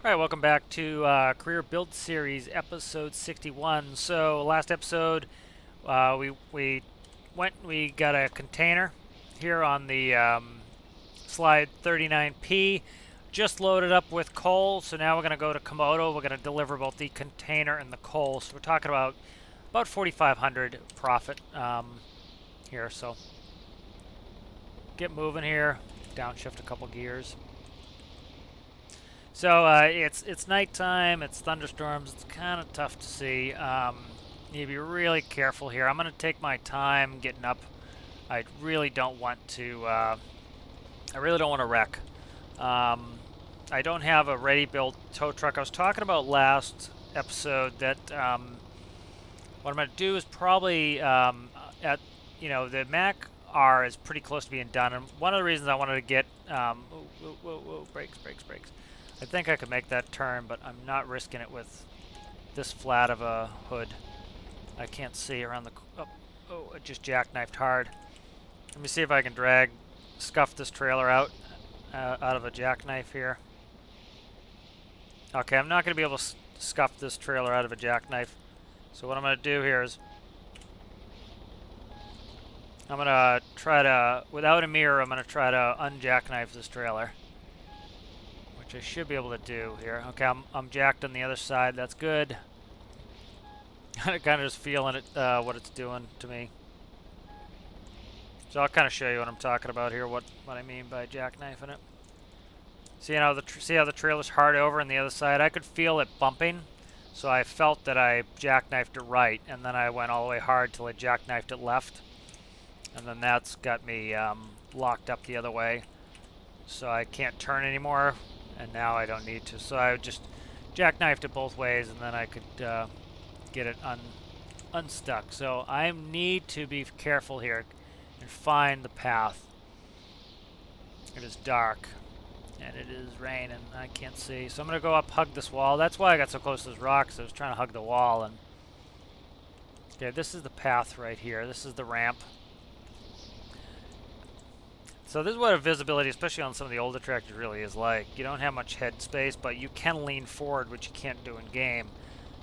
All right, welcome back to Career Build Series, episode 61. So last episode, we got a container here on the slide 39P, just loaded up with coal. So now we're going to go to Komodo. We're going to deliver both the container and the coal. So we're talking about 4,500 profit here. So get moving here. Downshift a couple gears. So it's nighttime, it's thunderstorms, it's kind of tough to see. You need to be really careful here. I'm going to take my time getting up. I really don't want to wreck. I don't have a ready-built tow truck. I was talking about last episode that what I'm going to do is probably the Mack R is pretty close to being done. And one of the reasons I wanted to get, brakes. I think I could make that turn, but I'm not risking it with this flat of a hood. I can't see around the... I just jackknifed hard. Let me see if I can scuff this trailer out of a jackknife here. Okay, I'm not going to be able to scuff this trailer out of a jackknife. So what I'm going to do here is I'm going to try to, without a mirror, I'm going to try to unjackknife this trailer, which I should be able to do here. Okay, I'm jacked on the other side. That's good. I'm kind of just feeling it, what it's doing to me. So I'll kind of show you what I'm talking about here, what I mean by jackknifing it. See how the trailer's hard over on the other side? I could feel it bumping, so I felt that I jackknifed it right, and then I went all the way hard till I jackknifed it left, and then that's got me locked up the other way, so I can't turn anymore. And now I don't need to. So I just jackknifed it both ways, and then I could get it unstuck. So I need to be careful here and find the path. It is dark, and it is raining. I can't see. So I'm going to go up, hug this wall. That's why I got so close to those rocks. I was trying to hug the wall. And okay, this is the path right here. This is the ramp. So this is what a visibility, especially on some of the older tractors, really is like. You don't have much head space, but you can lean forward, which you can't do in game,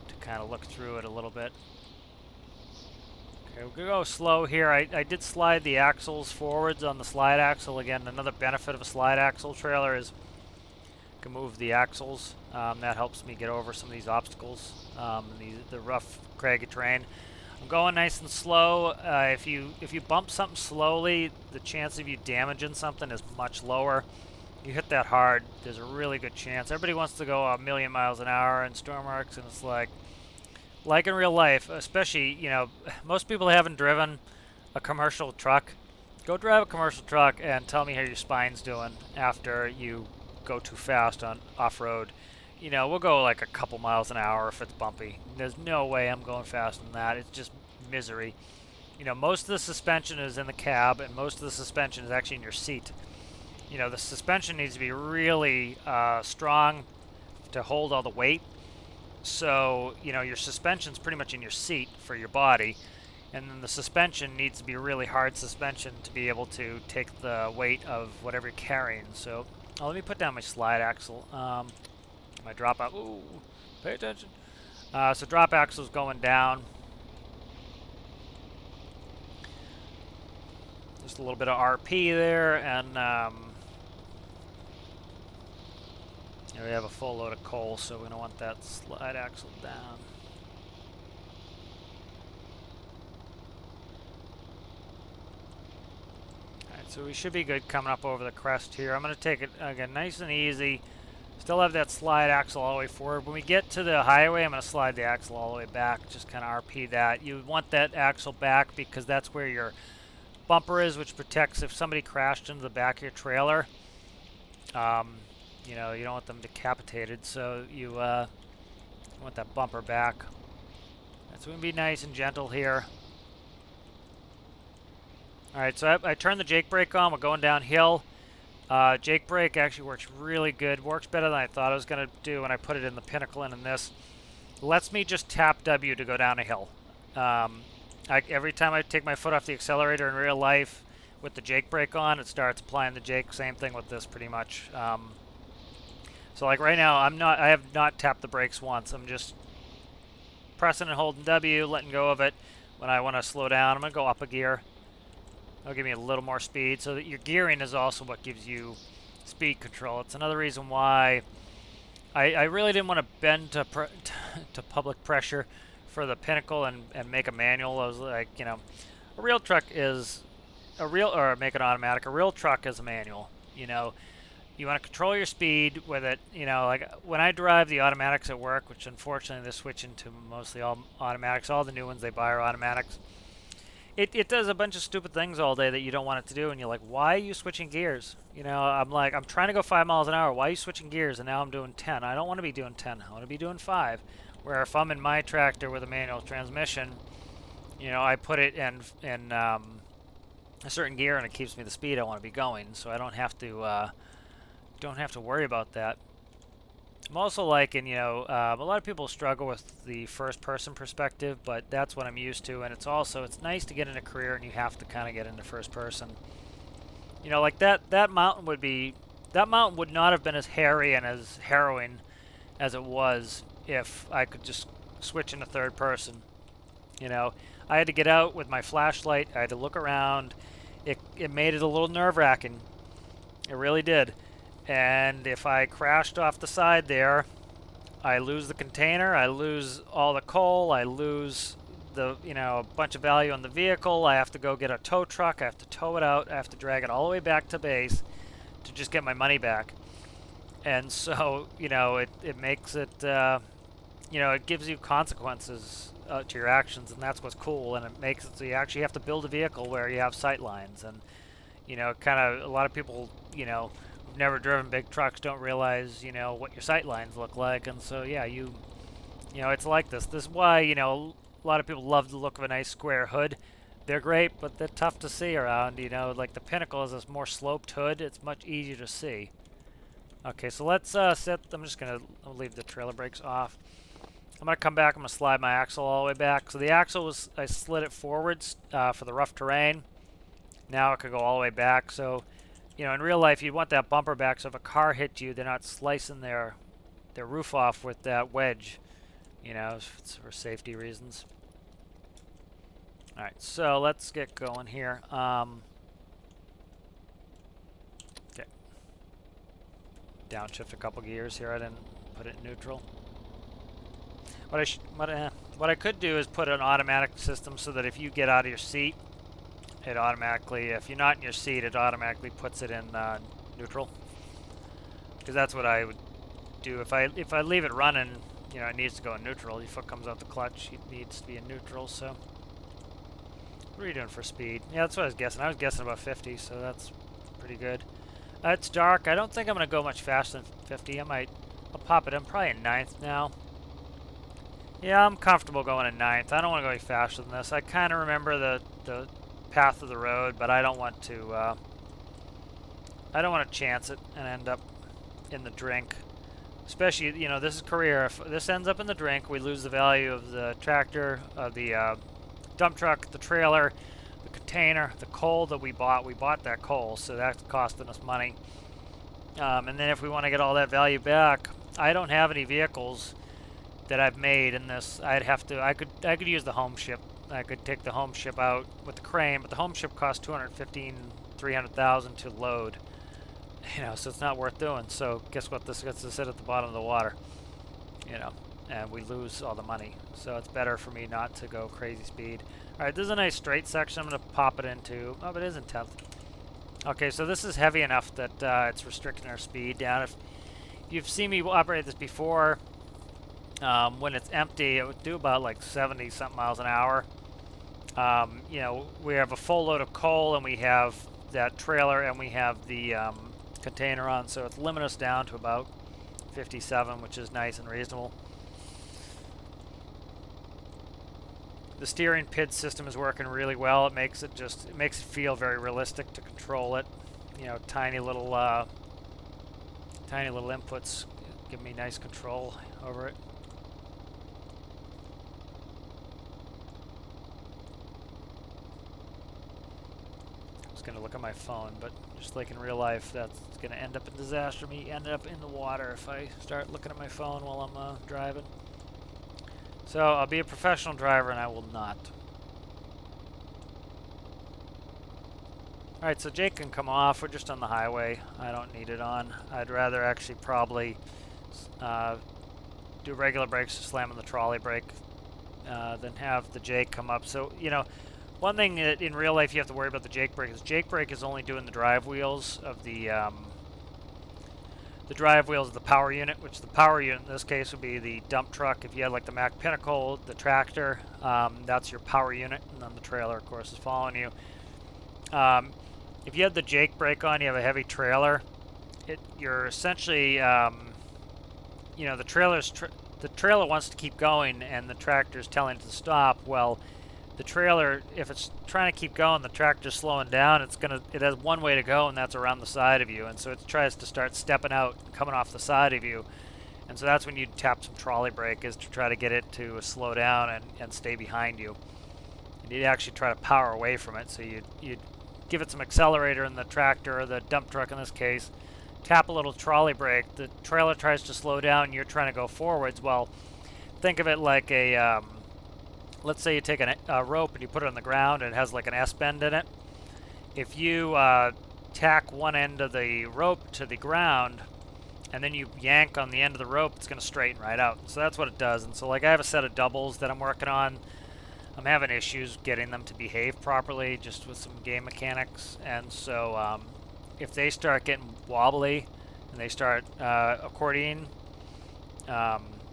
to kind of look through it a little bit. Okay, we're going to go slow here. I did slide the axles forwards on the slide axle. Again, another benefit of a slide axle trailer is you can move the axles. That helps me get over some of these obstacles, the rough, craggy terrain. I'm going nice and slow. If you bump something slowly, the chance of you damaging something is much lower. You hit that hard, there's a really good chance. Everybody wants to go a million miles an hour in Stormworks, and it's like in real life, especially, most people haven't driven a commercial truck. Go drive a commercial truck and tell me how your spine's doing after you go too fast on off-road. We'll go like a couple miles an hour if it's bumpy. There's no way I'm going faster than that. It's just misery. Most of the suspension is in the cab, and most of the suspension is actually in your seat. The suspension needs to be really strong to hold all the weight. So, your suspension's pretty much in your seat for your body. And then the suspension needs to be really hard suspension to be able to take the weight of whatever you're carrying. So, let me put down my slide axle. My drop out. Ooh, pay attention. So drop axle's going down. Just a little bit of RP there, and we have a full load of coal, so we're going to want that slide axle down. Alright, so we should be good coming up over the crest here. I'm going to take it again nice and easy. Still have that slide axle all the way forward. When we get to the highway, I'm going to slide the axle all the way back, just kind of RP that. You want that axle back because that's where your bumper is, which protects if somebody crashed into the back of your trailer. You don't want them decapitated, so you want that bumper back. Right, so we're going to be nice and gentle here. Alright, so I turned the jake brake on. We're going downhill. Jake brake actually works really good. Works better than I thought it was going to do when I put it in the Pinnacle and in this. Lets me just tap W to go down a hill. Every time I take my foot off the accelerator in real life with the jake brake on, it starts applying the jake. Same thing with this pretty much. So like right now, I have not tapped the brakes once. I'm just pressing and holding W, letting go of it. When I want to slow down, I'm going to go up a gear. That'll give me a little more speed. So that your gearing is also what gives you speed control. It's another reason why I really didn't want to bend to to public pressure for the Pinnacle and make a manual. I was like, you know, a real truck is or make it automatic. A real truck is a manual. You know, you want to control your speed with it. You know, like when I drive the automatics at work, which unfortunately they're switching to mostly all automatics. All the new ones they buy are automatics. It does a bunch of stupid things all day that you don't want it to do, and you're like, why are you switching gears? You know, I'm like, I'm trying to go 5 miles an hour. Why are you switching gears? And now I'm doing 10. I don't want to be doing 10. I want to be doing 5. Where if I'm in my tractor with a manual transmission, you know, I put it in a certain gear and it keeps me the speed I want to be going, so I don't have to worry about that. I'm also liking, you know, a lot of people struggle with the first-person perspective, but that's what I'm used to, and it's nice to get in a career and you have to kind of get into first person. You know, like that mountain would not have been as hairy and as harrowing as it was if I could just switch into third person. You know, I had to get out with my flashlight. I had to look around. It made it a little nerve-wracking. It really did. And if I crashed off the side there, I lose the container, I lose all the coal, I lose the, you know, a bunch of value on the vehicle. I have to go get a tow truck, I have to tow it out, I have to drag it all the way back to base to just get my money back. And so, you know, it makes it, you know, it gives you consequences to your actions, and that's what's cool. And it makes it so you actually have to build a vehicle where you have sight lines. And, you know, kind of a lot of people, you know, who've never driven big trucks don't realize, you know, what your sight lines look like. And so, yeah, you know, it's like this. This is why, you know, a lot of people love the look of a nice square hood. They're great, but they're tough to see around. You know, like the Pinnacle is this more sloped hood. It's much easier to see. Okay, so let's set. I'm just gonna leave the trailer brakes off. I'm gonna come back. I'm gonna slide my axle all the way back. So the axle was, I slid it forwards for the rough terrain. Now it could go all the way back. So, you know, in real life, you'd want that bumper back. So if a car hit you, they're not slicing their roof off with that wedge. You know, it's for safety reasons. All right, so let's get going here. Okay. Downshift a couple gears here. I didn't put it in neutral. What I could do is put an automatic system so that if you get out of your seat, it automatically, if you're not in your seat, it automatically puts it in neutral. Because that's what I would do if I leave it running. You know, it needs to go in neutral. Your foot comes out the clutch, it needs to be in neutral. So, what are you doing for speed? Yeah, that's what I was guessing. I was guessing about 50, so that's pretty good. It's dark. I don't think I'm gonna go much faster than 50. I'll pop it in probably in 9th now. Yeah, I'm comfortable going in 9th. I don't want to go any faster than this. I kind of remember the path of the road, but I don't want to chance it and end up in the drink. Especially, you know, this is Korea. If this ends up in the drink, we lose the value of the tractor, the dump truck, the trailer, the container, the coal that we bought. We bought that coal, so that's costing us money. And then if we want to get all that value back, I don't have any vehicles that I've made in this. I could use the home ship. I could take the home ship out with the crane, but the home ship costs $215,000-300,000 to load. You know, so it's not worth doing. So guess what? This gets to sit at the bottom of the water. You know, and we lose all the money. So it's better for me not to go crazy speed. All right, this is a nice straight section. I'm going to pop it into. Oh, but it is in 10th. Okay, so this is heavy enough that it's restricting our speed down. If you've seen me operate this before, when it's empty, it would do about like 70-something miles an hour. You know, we have a full load of coal, and we have that trailer, and we have the container on, so it's limiting us down to about 57, which is nice and reasonable. The steering PID system is working really well. It makes it feel very realistic to control it. You know, tiny little inputs give me nice control over it. going to look at my phone, but just like in real life, that's going to end up in disaster. Me end up in the water if I start looking at my phone while I'm driving. So I'll be a professional driver, and I will not. Alright, so Jake can come off. We're just on the highway. I don't need it on. I'd rather actually probably do regular brakes, slamming the trolley brake, than have the Jake come up. So, you know, one thing that in real life you have to worry about the Jake brake is only doing the drive wheels of the power unit, which the power unit in this case would be the dump truck. If you had like the Mack Pinnacle, the tractor, that's your power unit, and then the trailer, of course, is following you. If you have the Jake brake on, you have a heavy trailer. You're essentially, you know, the trailer wants to keep going, and the tractor's telling it to stop. Well, the trailer, if it's trying to keep going, the tractor's slowing down. It has one way to go, and that's around the side of you. And so it tries to start stepping out, coming off the side of you. And so that's when you tap some trolley brake, is to try to get it to slow down and stay behind you. And you'd actually try to power away from it. So you'd give it some accelerator in the tractor, or the dump truck in this case, tap a little trolley brake, the trailer tries to slow down, and you're trying to go forwards. Well, think of it like a, let's say you take a rope and you put it on the ground and it has like an S-bend in it. If you tack one end of the rope to the ground and then you yank on the end of the rope, it's going to straighten right out. So that's what it does. And so like I have a set of doubles that I'm working on. I'm having issues getting them to behave properly, just with some game mechanics. And so if they start getting wobbly and they start accordioning,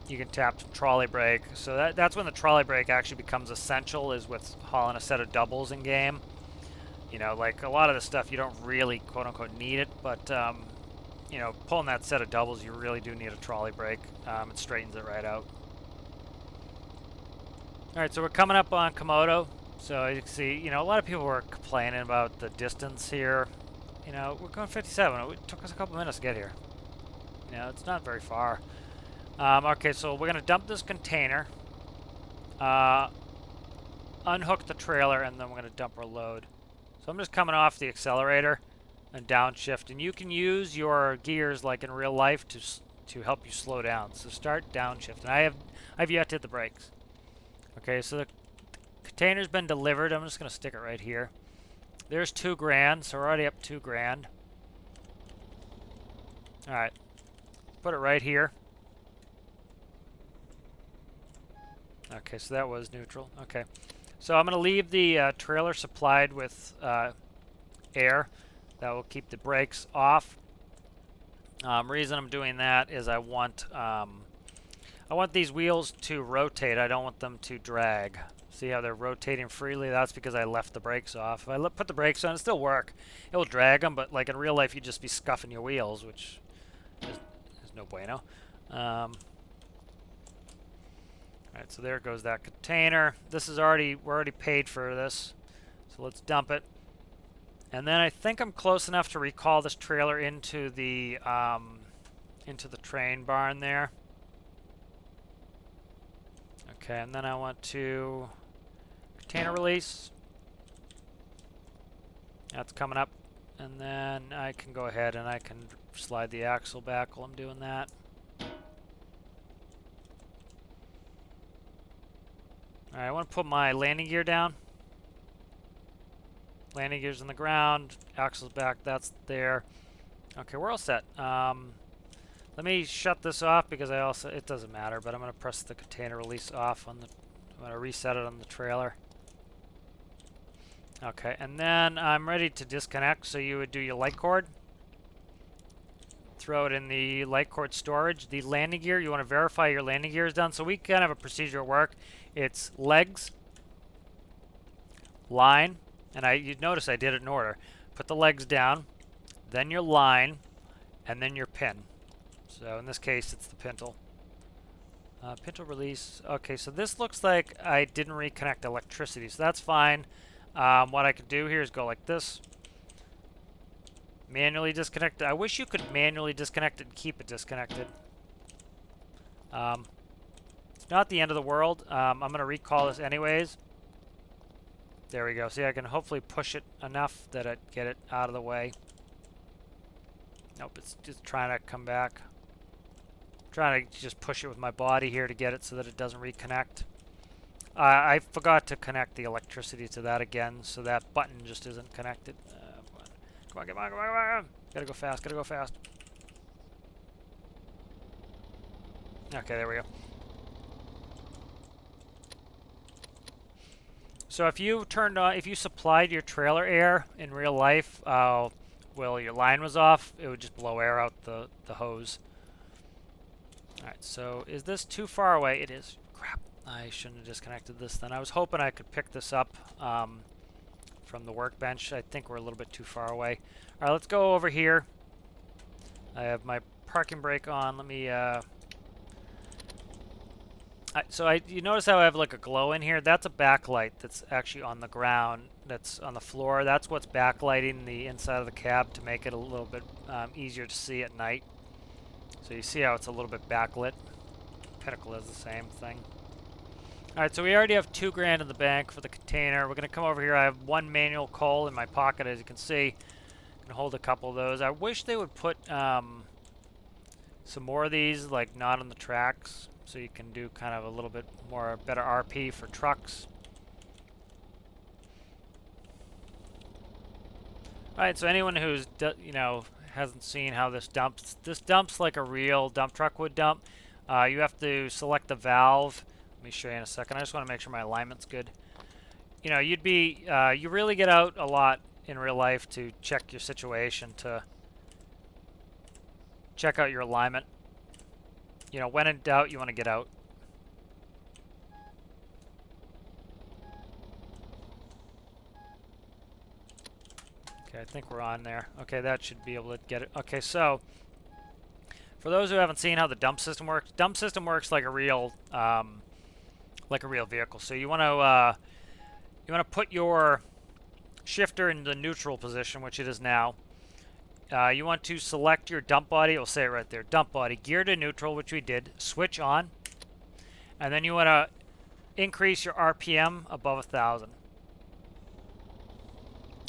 you can tap some trolley brake. So that's when the trolley brake actually becomes essential, is with hauling a set of doubles in game. You know, like a lot of the stuff you don't really quote unquote need it, but you know, pulling that set of doubles, you really do need a trolley brake. It straightens it right out. Alright, so we're coming up on Komodo. So you can see, you know, a lot of people were complaining about the distance here. You know, we're going 57. It took us a couple minutes to get here. You know, it's not very far. Okay, so we're going to dump this container, unhook the trailer, and then we're going to dump our load. So I'm just coming off the accelerator and downshift. And you can use your gears like in real life to help you slow down. So start downshift. And I've yet to hit the brakes. Okay, so the container's been delivered. I'm just going to stick it right here. There's $2,000, so we're already up $2,000. Alright, put it right here. Okay, so that was neutral. Okay, so I'm going to leave the trailer supplied with air. That will keep the brakes off. Reason I'm doing that is I want these wheels to rotate. I don't want them to drag. See how they're rotating freely? That's because I left the brakes off. If I put the brakes on, it'll still work. It will drag them, but like in real life, you'd just be scuffing your wheels, which is no bueno. Alright, so there goes that container. We're already paid for this, so let's dump it. And then I think I'm close enough to recall this trailer into the train barn there. Okay, and then I want to container release. That's coming up. And then I can go ahead and I can slide the axle back while I'm doing that. Alright, I want to put my landing gear down. Landing gear's on the ground, axle's back, that's there. Okay, we're all set. Let me shut this off because it doesn't matter, but I'm going to press the container release off I'm going to reset it on the trailer. Okay, and then I'm ready to disconnect, so you would do your light cord. Throw it in the light cord storage. The landing gear, you want to verify your landing gear is done. So we kind of have a procedure at work. It's legs, line, and you'd notice I did it in order. Put the legs down, then your line, and then your pin. So in this case, it's the pintle. Pintle release. Okay, so this looks like I didn't reconnect electricity, so that's fine. What I could do here is go like this. Manually disconnect it. I wish you could manually disconnect it and keep it disconnected. It's not the end of the world. I'm going to recall this anyways. There we go. See, I can hopefully push it enough that I get it out of the way. Nope, it's just trying to come back. I'm trying to just push it with my body here to get it so that it doesn't reconnect. I forgot to connect the electricity to that again, so that button just isn't connected. Come on, come on, come on, come on. Gotta go fast, gotta go fast. Okay, there we go. So if you turned on, if you supplied your trailer air in real life, well, your line was off, it would just blow air out the hose. Alright, so is this too far away? It is. Crap. I shouldn't have disconnected this then. I was hoping I could pick this up from the workbench. I think we're a little bit too far away. Alright, let's go over here. I have my parking brake on. Let me... you notice how I have like a glow in here? That's a backlight that's actually on the ground. That's on the floor. That's what's backlighting the inside of the cab to make it a little bit easier to see at night. So you see how it's a little bit backlit. Pinnacle is the same thing. Alright, so we already have $2 grand in the bank for the container. We're going to come over here. I have one manual coal in my pocket, as you can see. I can hold a couple of those. I wish they would put some more of these, like not on the tracks, so you can do kind of a little bit more better RP for trucks. Alright, so anyone who's, hasn't seen how this dumps like a real dump truck would dump. You have to select the valve. Let me show you in a second. I just want to make sure my alignment's good. You really get out a lot in real life to check your situation, to check out your alignment. When in doubt, you want to get out. Okay, I think we're on there. Okay, that should be able to get it. Okay, so for those who haven't seen how the dump system works like a real vehicle. So you want to put your shifter in the neutral position, which it is now. You want to select your dump body. It'll say it right there. Dump body, gear to neutral, which we did. Switch on. And then you want to increase your RPM above 1,000.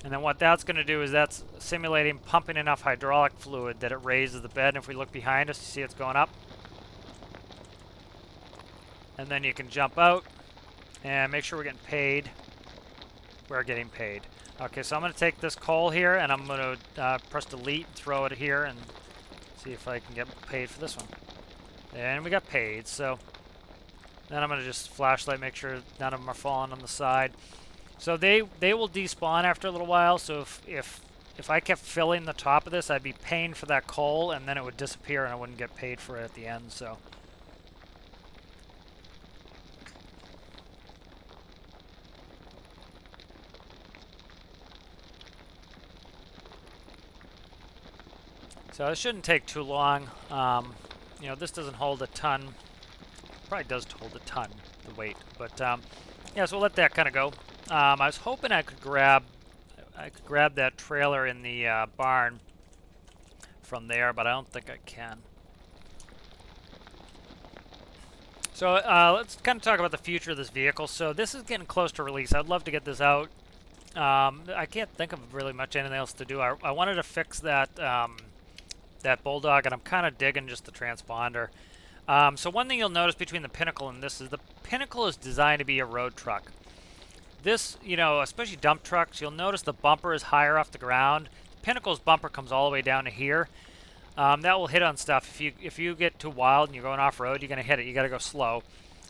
And then what that's going to do is that's simulating pumping enough hydraulic fluid that it raises the bed. And if we look behind us, you see it's going up. And then you can jump out and make sure we're getting paid. We're getting paid. Okay, so I'm going to take this coal here, and I'm going to press delete and throw it here and see if I can get paid for this one. And we got paid, so then I'm going to just flashlight, make sure none of them are falling on the side. So they will despawn after a little while, so if I kept filling the top of this, I'd be paying for that coal, and then it would disappear, and I wouldn't get paid for it at the end, so... So it shouldn't take too long. This doesn't hold a ton. Probably does hold a ton, the weight. But yeah, so we'll let that kind of go. I was hoping I could grab that trailer in the barn from there, but I don't think I can. So let's kind of talk about the future of this vehicle. So this is getting close to release. I'd love to get this out. I can't think of really much anything else to do. I wanted to fix that Bulldog, and I'm kind of digging just the transponder. So one thing you'll notice between the Pinnacle and this is the Pinnacle is designed to be a road truck. This, especially dump trucks, you'll notice the bumper is higher off the ground. Pinnacle's bumper comes all the way down to here. That will hit on stuff. If you get too wild and you're going off-road, you're going to hit it. You got to go slow.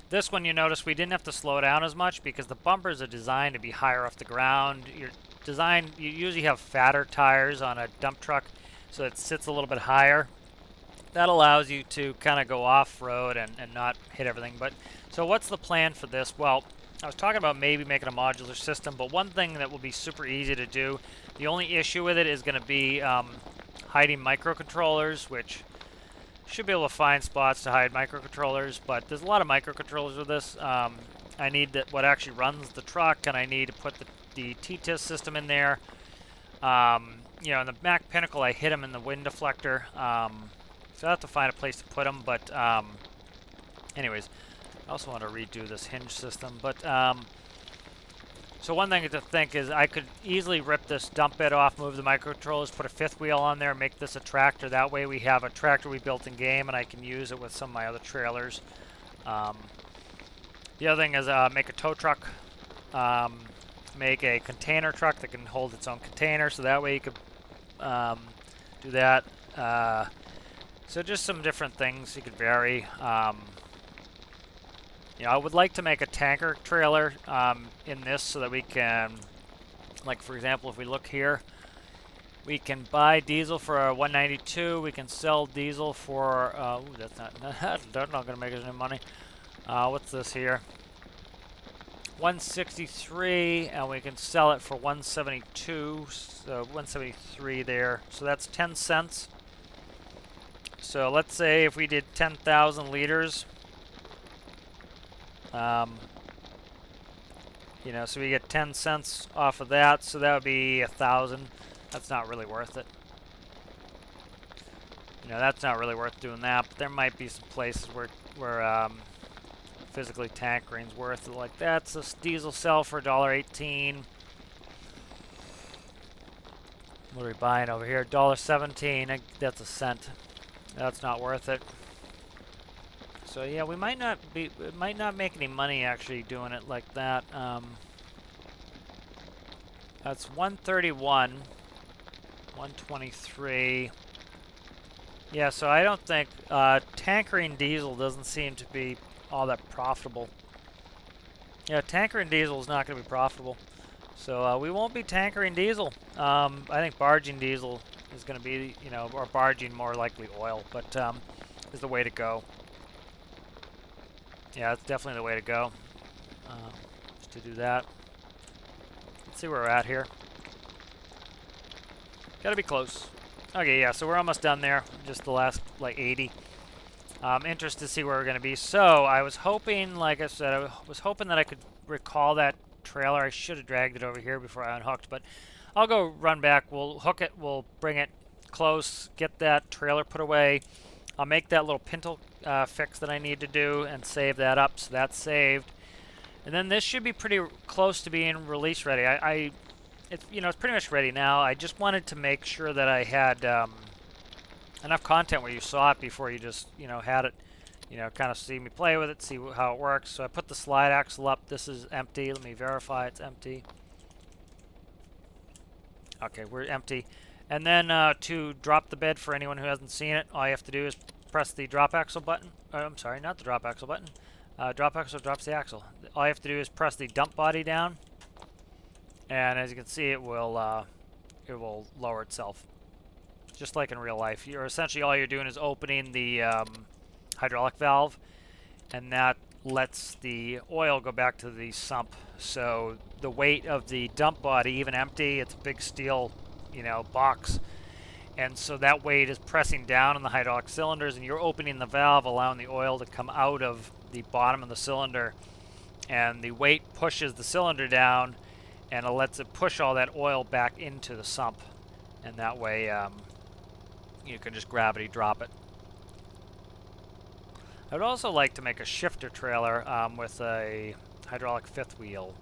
This one, you notice we didn't have to slow down as much because the bumpers are designed to be higher off the ground. You usually have fatter tires on a dump truck, so it sits a little bit higher. That allows you to kind of go off-road and not hit everything. But so what's the plan for this? Well, I was talking about maybe making a modular system, but one thing that will be super easy to do, the only issue with it is going to be hiding microcontrollers, which should be able to find spots to hide microcontrollers, but there's a lot of microcontrollers with this. I need what actually runs the truck, and I need to put the T-TIS system in there. In the Mack Pinnacle, I hit them in the wind deflector, so I have to find a place to put them, but anyways, I also want to redo this hinge system, but So one thing to think is I could easily rip this dump bed off, move the microcontrollers, put a fifth wheel on there, make this a tractor. That way we have a tractor we built in game, and I can use it with some of my other trailers. The other thing is make a tow truck, make a container truck that can hold its own container, so that way you could do that. So just some different things you could vary. You know, I would like to make a tanker trailer in this so that we can, like for example, if we look here, we can buy diesel for a 192. We can sell diesel for, ooh, that's not going to make us any money. What's this here? 163, and we can sell it for 172. So 173 there. So that's 10 cents. So let's say if we did 10,000 liters. You know, so we get 10 cents off of that, so that would be 1,000. That's not really worth it. You know, that's not really worth doing that, but there might be some places where physically tankering's worth it. Like that's a diesel cell for $1.18. What are we buying over here? $1.17. That's a cent. That's not worth it. So yeah, we might not make any money actually doing it like that. That's 131, 123. Yeah, so I don't think tankering diesel doesn't seem to be all that profitable. Yeah, tankering diesel is not going to be profitable. So we won't be tankering diesel. I think barging diesel is going to be, you know, or barging more likely oil, but is the way to go. Yeah, it's definitely the way to go, just to do that. Let's see where we're at here. Gotta be close. Okay, yeah, so we're almost done there. Just the last, like, 80. Interested to see where we're going to be. So, I was hoping, like I said, I was hoping that I could recall that trailer. I should have dragged it over here before I unhooked, but I'll go run back. We'll hook it. We'll bring it close, get that trailer put away. I'll make that little pintle fix that I need to do and save that up, so that's saved. And then this should be pretty close to being release ready. It's pretty much ready now. I just wanted to make sure that I had enough content where you saw it before you just had it, kind of see me play with it, see how it works. So I put the slide axle up. This is empty. Let me verify it's empty. Okay, we're empty. And then to drop the bed, for anyone who hasn't seen it, all you have to do is press the drop axle button. I'm sorry, not the drop axle button. Drop axle drops the axle. All you have to do is press the dump body down, and as you can see, it will lower itself, just like in real life. You're essentially, all you're doing is opening the hydraulic valve, and that lets the oil go back to the sump. So the weight of the dump body, even empty, it's a big steel box, and so that weight is pressing down on the hydraulic cylinders, and you're opening the valve, allowing the oil to come out of the bottom of the cylinder, and the weight pushes the cylinder down, and it lets it push all that oil back into the sump, and that way you can just gravity drop it. I would also like to make a shifter trailer with a hydraulic fifth wheel.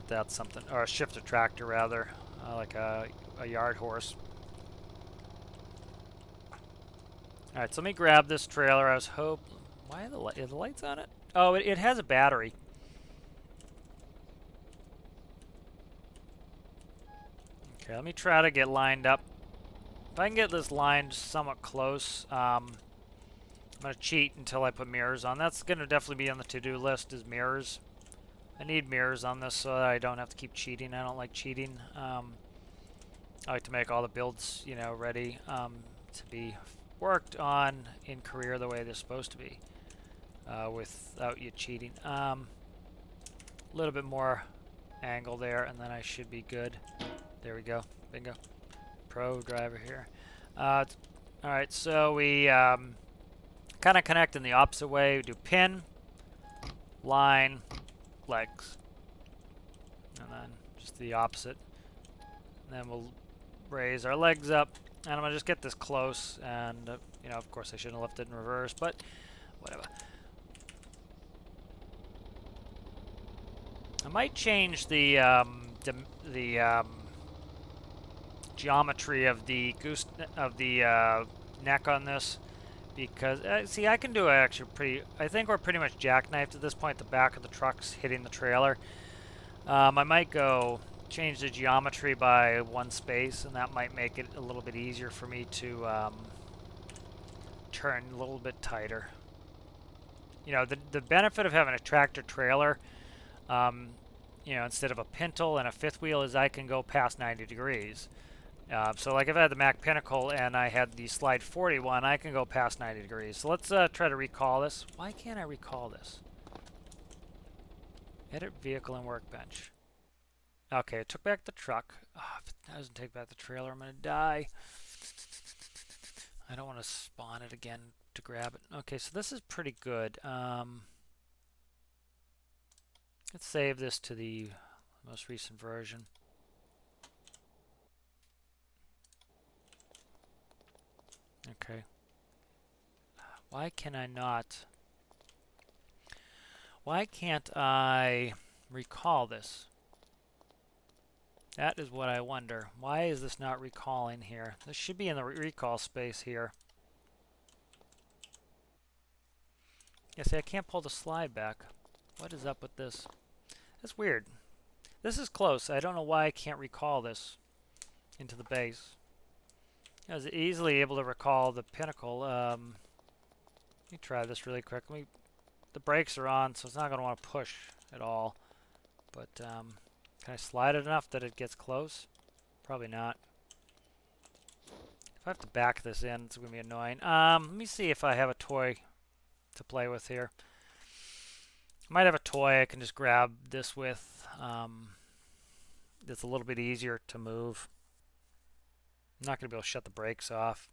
That's something, or a shifter tractor rather, like a yard horse. Alright, so let me grab this trailer. I was why are the lights on it? Oh, it has a battery. Okay, let me try to get lined up. If I can get this lined somewhat close, I'm going to cheat until I put mirrors on. That's going to definitely be on the to-do list, is mirrors. I need mirrors on this so that I don't have to keep cheating. I don't like cheating. I like to make all the builds, ready to be worked on in career the way they're supposed to be, without you cheating. A little bit more angle there, and then I should be good. There we go. Bingo. Pro driver here. Alright, so we kind of connect in the opposite way. We do pin, line, legs, and then just the opposite. And then we'll raise our legs up, and I'm going to just get this close, and of course I shouldn't have left it in reverse, but whatever. I might change the geometry of the neck on this, because see, I can do actually pretty. I think we're pretty much jackknifed at this point. The back of the truck's hitting the trailer. I might go change the geometry by one space, and that might make it a little bit easier for me to turn a little bit tighter. You know, the benefit of having a tractor trailer, you know, instead of a pintle and a fifth wheel, is I can go past 90 degrees. So like if I had the Mack Pinnacle and I had the Slide 41, I can go past 90 degrees. So let's try to recall this. Why can't I recall this? Edit vehicle and workbench. Okay, it took back the truck. Oh, if it doesn't take back the trailer, I'm going to die. I don't want to spawn it again to grab it. Okay, so this is pretty good. Let's save this to the most recent version. Okay. Why can I not? Why can't I recall this? That is what I wonder. Why is this not recalling here? This should be in the recall space here. Yeah, see, I can't pull the slide back. What is up with this? That's weird. This is close. I don't know why I can't recall this into the base. I was easily able to recall the Pinnacle. Let me try this really quick. The brakes are on, so it's not going to want to push at all. But can I slide it enough that it gets close? Probably not. If I have to back this in, it's going to be annoying. Let me see if I have a toy to play with here. I might have a toy I can just grab this with. It's a little bit easier to move. I'm not going to be able to shut the brakes off.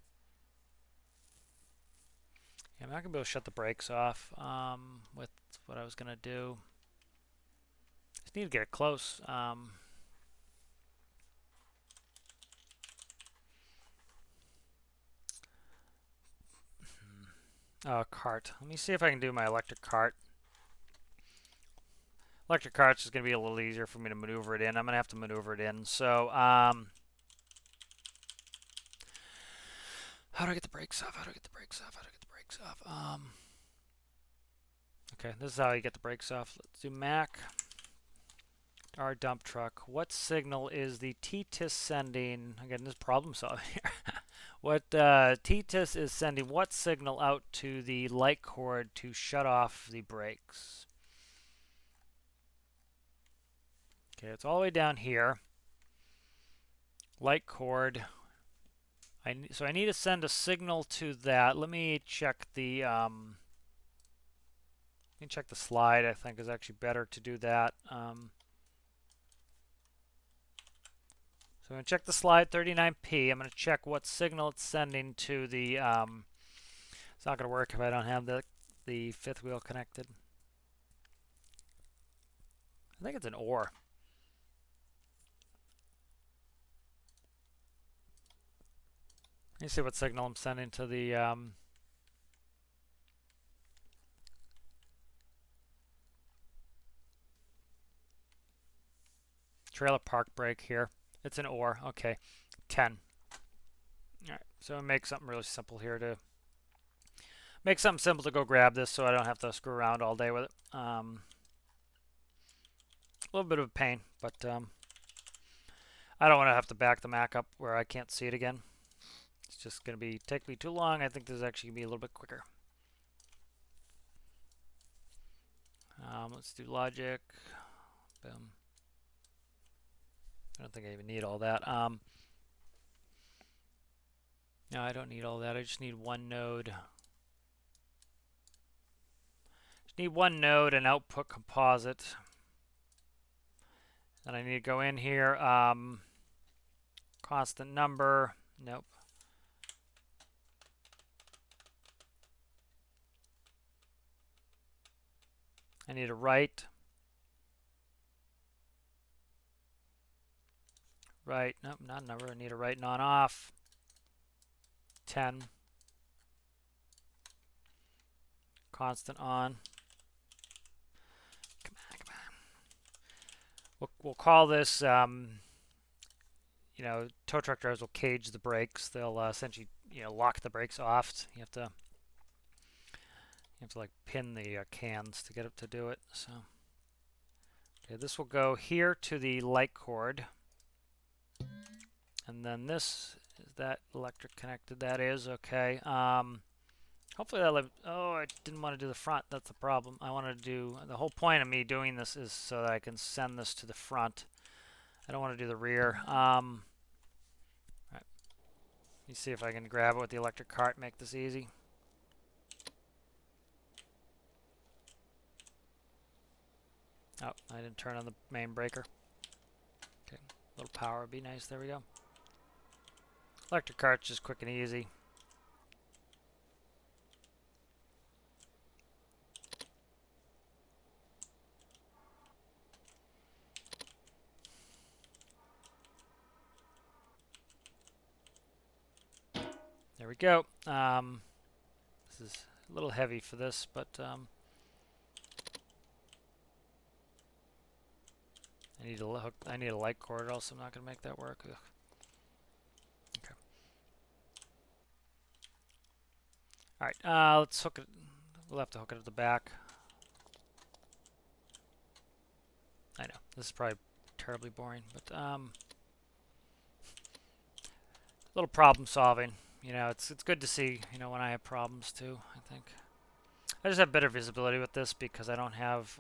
Yeah, I'm not going to be able to shut the brakes off with what I was going to do. Just need to get it close. Oh, cart. Let me see if I can do my electric cart. Electric cart's is going to be a little easier for me to maneuver it in. I'm going to have to maneuver it in. So, how do I get the brakes off? How do I get the brakes off? How do I get the brakes off? Okay, this is how you get the brakes off. Let's do Mack R dump truck. What signal is the TTIS sending? Again, this problem solving here. What TTIS is sending what signal out to the light cord to shut off the brakes? Okay, it's all the way down here. Light cord. So I need to send a signal to that. Let me check the slide. I think is actually better to do that. So I'm going to check the slide 39p. I'm going to check what signal it's sending to the. It's not going to work if I don't have the fifth wheel connected. I think it's an OR. Let me see what signal I'm sending to the trailer park brake here. It's an OR. Okay, 10. All right, so make something really simple here to make something simple to go grab this, so I don't have to screw around all day with it. A little bit of a pain, but I don't want to have to back the Mack up where I can't see it again. It's just going to take me too long. I think this is actually going to be a little bit quicker. Let's do logic. Boom. I don't think I even need all that. No, I don't need all that. I just need one node. Just need one node and output composite. Then I need to go in here. Constant number. Nope. I need a write. Right, nope, not a number. I need a write non-off. 10. Constant on. Come on, come on. we'll call this, you know, tow truck drivers will cage the brakes. They'll essentially, you know, lock the brakes off. You have to like pin the cans to get it to do it. So, okay, this will go here to the light cord, and then this is that electric connected. That is okay. Hopefully that. Oh, I didn't want to do the front. That's the problem. I wanted to do the whole point of me doing this is so that I can send this to the front. I don't want to do the rear. Right. Let me see if I can grab it with the electric cart. Make this easy. Oh, I didn't turn on the main breaker. Okay, a little power would be nice. There we go. Electric cart's just quick and easy. There we go. This is a little heavy for this, but I need a hook. I need a light cord, or else I'm not going to make that work. Ugh. Okay. All right. Let's hook it. We'll have to hook it at the back. I know this is probably terribly boring, but a little problem solving. You know, it's good to see, you know, when I have problems too, I think. I just have better visibility with this because I don't have,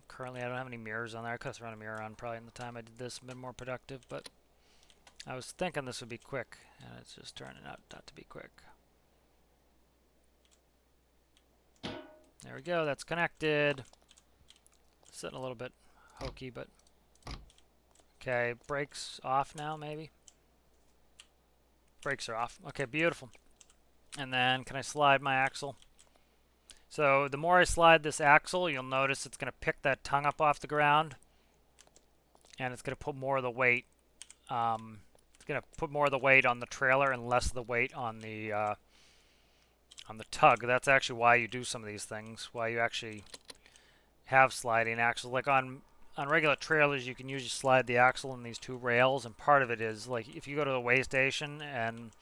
currently I don't have any mirrors on there. I could have thrown a mirror on probably in the time I did this and been more productive, but I was thinking this would be quick, and it's just turning out not to be quick. There we go, that's connected. Sitting a little bit hokey, but okay, brakes off now, maybe? Brakes are off. Okay, beautiful. And then can I slide my axle? So the more I slide this axle, you'll notice it's going to pick that tongue up off the ground, and it's going to put more of the weight. It's going to put more of the weight on the trailer and less of the weight on the tug. That's actually why you do some of these things. Why you actually have sliding axles. Like on regular trailers, you can usually slide the axle in these two rails, and part of it is like if you go to the weigh station and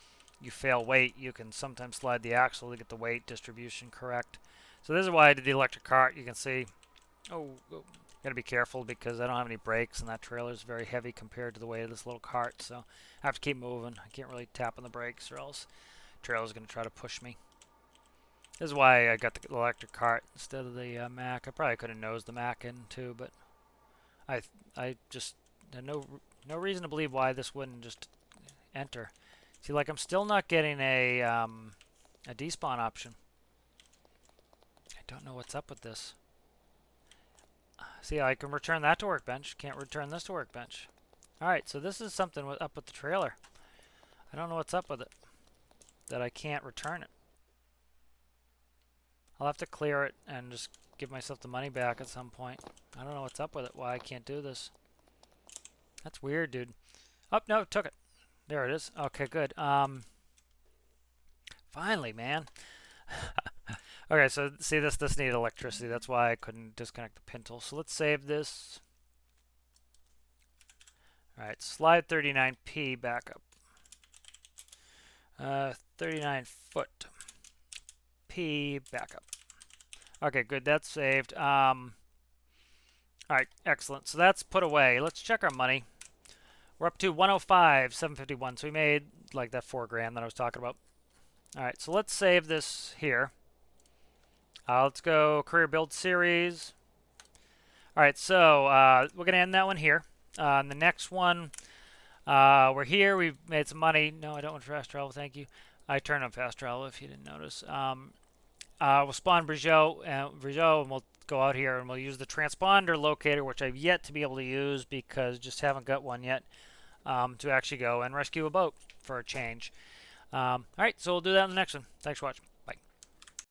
you fail weight, you can sometimes slide the axle to get the weight distribution correct. So this is why I did the electric cart. You can see, gotta be careful because I don't have any brakes, and that trailer is very heavy compared to the weight of this little cart. So I have to keep moving. I can't really tap on the brakes, or else the trailer's gonna try to push me. This is why I got the electric cart instead of the Mack. I probably could have nosed the Mack in too, but I just had no reason to believe why this wouldn't just enter. See, like I'm still not getting a despawn option. I don't know what's up with this. See, I can return that to workbench. Can't return this to workbench. Alright, so this is something up with the trailer. I don't know what's up with it. That I can't return it. I'll have to clear it and just give myself the money back at some point. I don't know what's up with it, why I can't do this. That's weird, dude. Oh, no, it took it. There it is. Okay, good. Finally, man. Okay, so see this needed electricity. That's why I couldn't disconnect the pintle. So let's save this. All right, slide 39P back up. 39 foot P back up. Okay, good. That's saved. All right, excellent. So that's put away. Let's check our money. We're up to 105,751. So we made like that $4 grand that I was talking about. All right, so let's save this here. Let's go career build series. All right, so we're gonna end that one here. The next one, we're here. We've made some money. No, I don't want fast travel. Thank you. I turned on fast travel if you didn't notice. We'll spawn Brigeau, and we'll go out here and we'll use the transponder locator, which I've yet to be able to use because just haven't got one yet, to actually go and rescue a boat for a change. All right, so we'll do that in the next one. Thanks for watching.